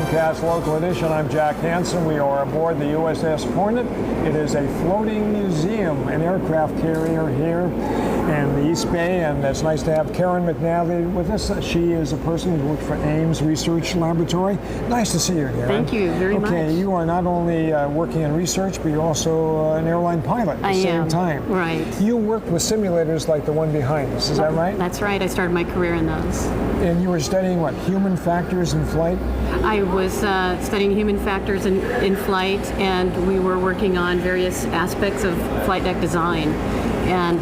Comcast Local Edition. I'm Jack Hansen. We are aboard the USS Hornet. It is a floating museum, an aircraft carrier here in the East Bay, and it's nice to have Karen McNally with us. She is a person who works for Ames Research Laboratory. Nice to see you, Karen. Thank you very much. Okay, you are not only working in research, but you're also an airline pilot at the same time. Right. You work with simulators like the one behind us, is that right? That's right. I started my career in those. And you were studying what, human factors in flight? I was studying human factors in flight, and we were working on various aspects of flight deck design. And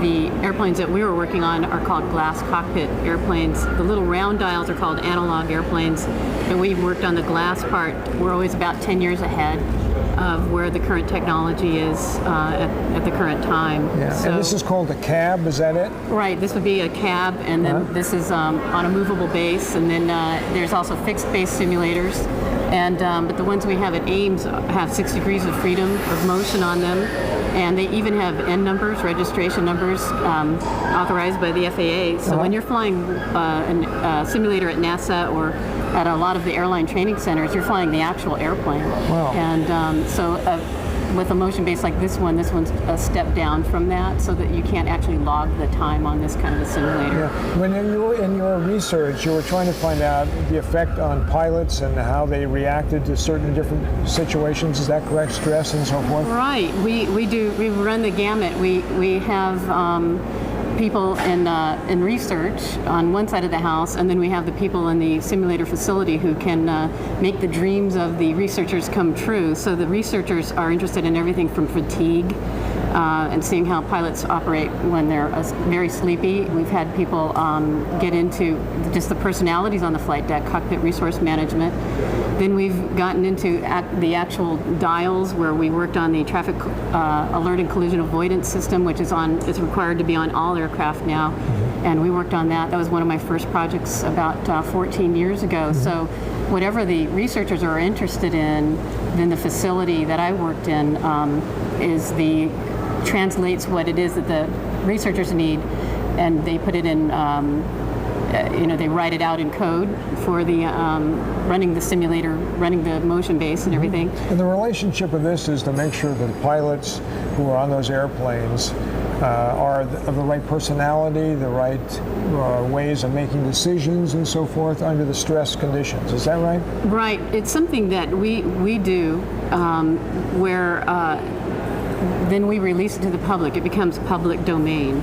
the airplanes that we were working on are called glass cockpit airplanes. The little round dials are called analog airplanes, and we worked on the glass part. We're always about 10 years ahead of where the current technology is at the current time. Yeah. So, and this is called a cab, is that it? Right, this would be a cab, and then this is on a movable base, and then there's also fixed base simulators. And but the ones we have at Ames have 6 degrees of freedom of motion on them, and they even have N numbers, registration numbers, authorized by the FAA. So when you're flying a simulator at NASA or at a lot of the airline training centers, you're flying the actual airplane. Wow. And so with a motion base like this one's a step down from that, so that you can't actually log the time on this kind of a simulator. Yeah. When you were in your research, you were trying to find out the effect on pilots and how they reacted to certain different situations. Is that correct? Stress and so forth? Right. We run the gamut. We have people in research on one side of the house, and then we have the people in the simulator facility who can make the dreams of the researchers come true. So the researchers are interested in everything from fatigue and seeing how pilots operate when they're very sleepy. We've had people get into just the personalities on the flight deck, cockpit resource management. Then we've gotten into the actual dials, where we worked on the traffic alert and collision avoidance system, which is required to be on all aircraft now. And we worked on that. That was one of my first projects about 14 years ago. So whatever the researchers are interested in, then the facility that I worked in translates what it is that the researchers need, and they put it in, they write it out in code for the running the simulator, running the motion base and everything. And the relationship of this is to make sure that the pilots who are on those airplanes are of the right personality, the right ways of making decisions and so forth under the stress conditions. Is that right? Right. It's something that we do where then we release it to the public. It becomes public domain.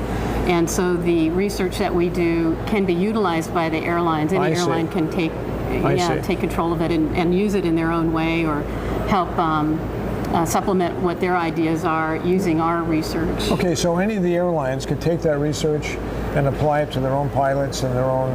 And so the research that we do can be utilized by the airlines. Any airline can take control of it and use it in their own way, or help supplement what their ideas are using our research. Okay, so any of the airlines could take that research and apply it to their own pilots and their own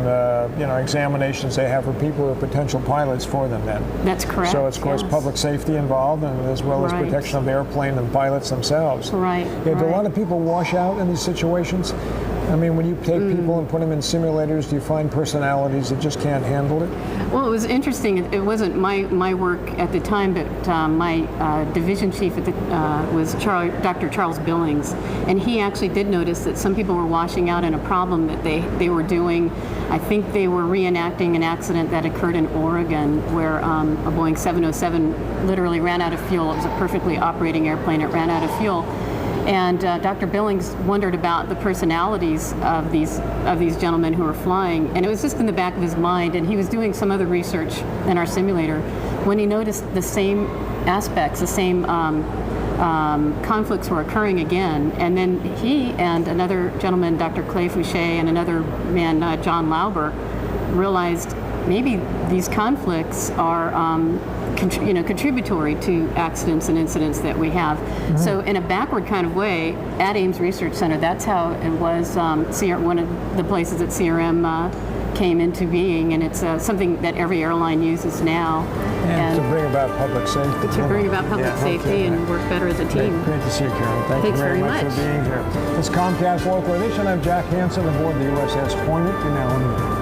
examinations they have for people who are potential pilots for them then. That's correct. So it's, of course, public safety involved, and as well as protection of the airplane and pilots themselves. Right. Yeah, do a lot of people wash out in these situations? I mean, when you take people and put them in simulators, do you find personalities that just can't handle it? Well, it was interesting. It wasn't my work at the time, but my division chief was Dr. Charles Billings, and he actually did notice that some people were washing out in a problem that they were doing. I think they were reenacting an accident that occurred in Oregon, where a Boeing 707 literally ran out of fuel. It was a perfectly operating airplane. It ran out of fuel. And Dr. Billings wondered about the personalities of these gentlemen who were flying, and it was just in the back of his mind. And he was doing some other research in our simulator when he noticed the same aspects, the same conflicts were occurring again. And then he and another gentleman, Dr. Clay Fouché, and another man, John Lauber, realized maybe these conflicts are contributory to accidents and incidents that we have. So in a backward kind of way, at Ames Research Center, that's how it was one of the places that CRM came into being, and it's something that every airline uses now. And to bring about public safety. To bring about public safety and work better as a team. Great to see you, Karen. Thank Thanks you very much for being here. It's Comcast Local Edition. I'm Jack Hansen aboard the USS Hornet in Alameda.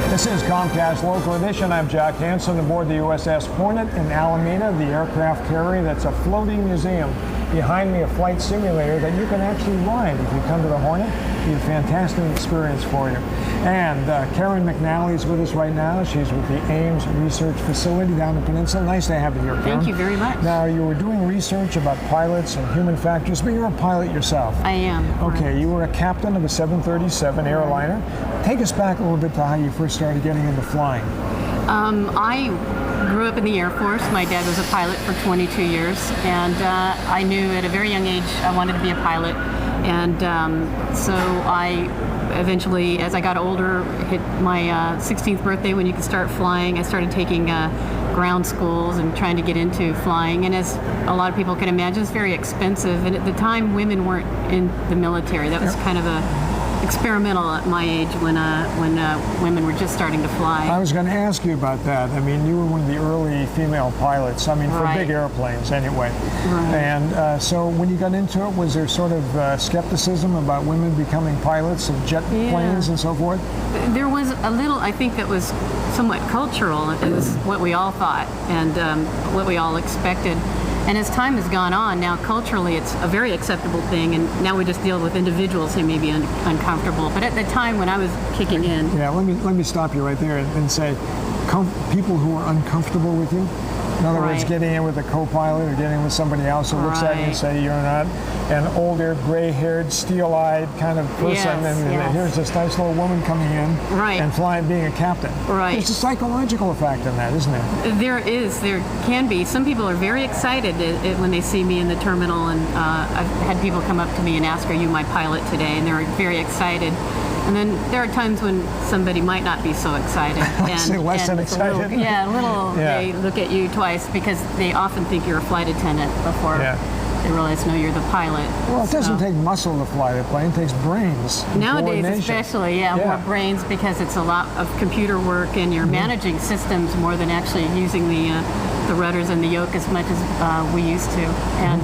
This is Comcast Local Edition. I'm Jack Hansen aboard the USS Hornet in Alameda, the aircraft carrier that's a floating museum. behind me a flight simulator that you can actually ride if you come to the Hornet. It'll be a fantastic experience for you. And Karen McNally is with us right now. She's with the Ames Research Facility down the peninsula. Nice to have you here, Karen. Thank you very much. Now, you were doing research about pilots and human factors, but you're a pilot yourself. I am. Okay, you were a captain of a 737 airliner. Take us back a little bit to how you first started getting into flying. I grew up in the Air Force. My dad was a pilot for 22 years, and I knew at a very young age I wanted to be a pilot. And so I eventually, as I got older, hit my 16th birthday when you could start flying. I started taking ground schools and trying to get into flying. And as a lot of people can imagine, it's very expensive. And at the time, women weren't in the military. That was kind of a experimental at my age when women were just starting to fly. I was going to ask you about that. I mean, you were one of the early female pilots. I mean, for Right. big airplanes, anyway. Right. And so, when you got into it, was there sort of skepticism about women becoming pilots of jet planes and so forth? There was a little, I think, that was somewhat cultural. It was what we all thought and what we all expected. And as time has gone on, now culturally it's a very acceptable thing, and now we just deal with individuals who may be uncomfortable. But at the time when I was kicking in, Yeah, let me stop you right there and say, people who are uncomfortable with you. In other words, Right. getting in with a co-pilot or getting in with somebody else who looks at you and Right. say you're not an older, gray-haired, steel-eyed kind of person, Yes, and yes. here's this nice little woman coming in Right. and flying, being a captain. Right. There's a psychological effect in that, isn't there? there can be. Some people are very excited when they see me in the terminal, and I've had people come up to me and ask, "Are you my pilot today?" And they're very excited. And then there are times when somebody might not be so excited. Say less than it's a little- excited. Yeah, a little. Yeah. They look at you twice because they often think you're a flight attendant before Yeah. they realize, no, you're the pilot. Well, it doesn't So- take muscle to fly the plane. It takes brains. and Nowadays, coordination. especially, more brains because it's a lot of computer work and you're managing systems more than actually using the rudders and the yoke as much as we used to. And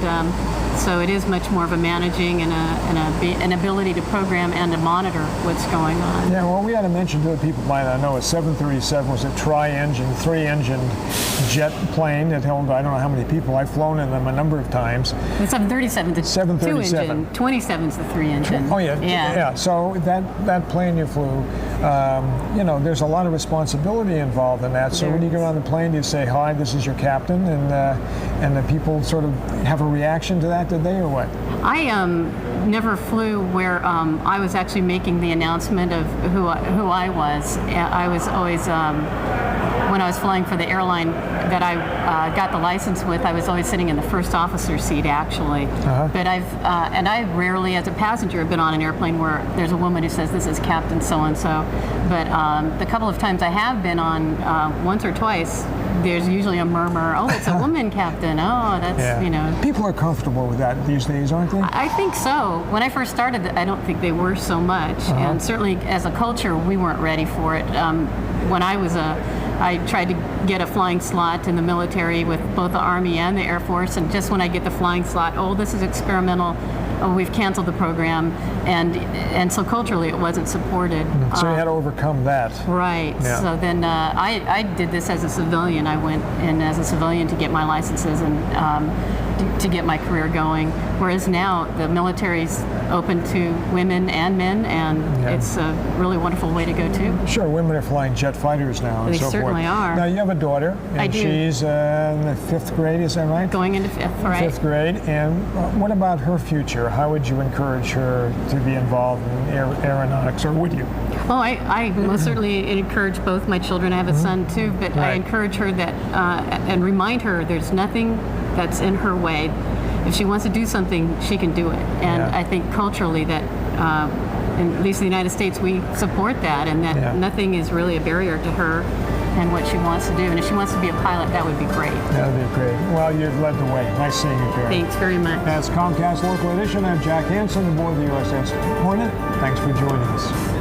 so it is much more of a managing and an ability to program and to monitor what's going on. Yeah, well, we had to mention to the people might not know, a 737 was a tri-engine, three-engine jet plane that held, I don't know how many people. I've flown in them a number of times. The 737 is the 737. 2-engine, 27 is the 3-engine. Oh, yeah. So that plane you flew, there's a lot of responsibility involved in that. So There when you is. get on the plane, you say, "Hi, this is your captain," and the people sort of have a reaction to that, did they, or what? I never flew where I was actually making the announcement of who I was. I was always, when I was flying for the airline that I got the license with, I was always sitting in the first officer seat, actually. But I rarely, as a passenger, have been on an airplane where there's a woman who says, "This is Captain so-and-so." But the couple of times I have been on, once or twice, there's usually a murmur, "Oh, it's a woman captain. Oh, that's, People are comfortable with that these days, aren't they? I think so. When I first started, I don't think they were so much. And certainly as a culture, we weren't ready for it. When I tried to get a flying slot in the military with both the Army and the Air Force, and just when I get the flying slot, "Oh, this is experimental. Oh, we've canceled the program." And so culturally it wasn't supported. So you had to overcome that. Right. Yeah. So then I did this as a civilian. I went in as a civilian to get my licenses and to get my career going. Whereas now the military's open to women and men, and it's a really wonderful way to go too. Sure, women are flying jet fighters now and They so forth. certainly are. Now, you have a daughter, and I do. she's in the 5th grade, is that right? Going into 5th, right? 5th grade. And what about her future? How would you encourage her to be involved in aeronautics, or would you? Well, I most certainly encourage both my children. I have a son too, but I Right. encourage her that and remind her there's nothing that's in her way. If she wants to do something, she can do it. And Yeah. I think culturally that, at least in the United States, we support that, and that nothing is really a barrier to her and what she wants to do. And if she wants to be a pilot, that would be great. That would be great. Well, you've led the way. Nice seeing you, Karen. Thanks very much. That's Comcast Local Edition. I'm Jack Hansen aboard the USS Hornet. Thanks for joining us.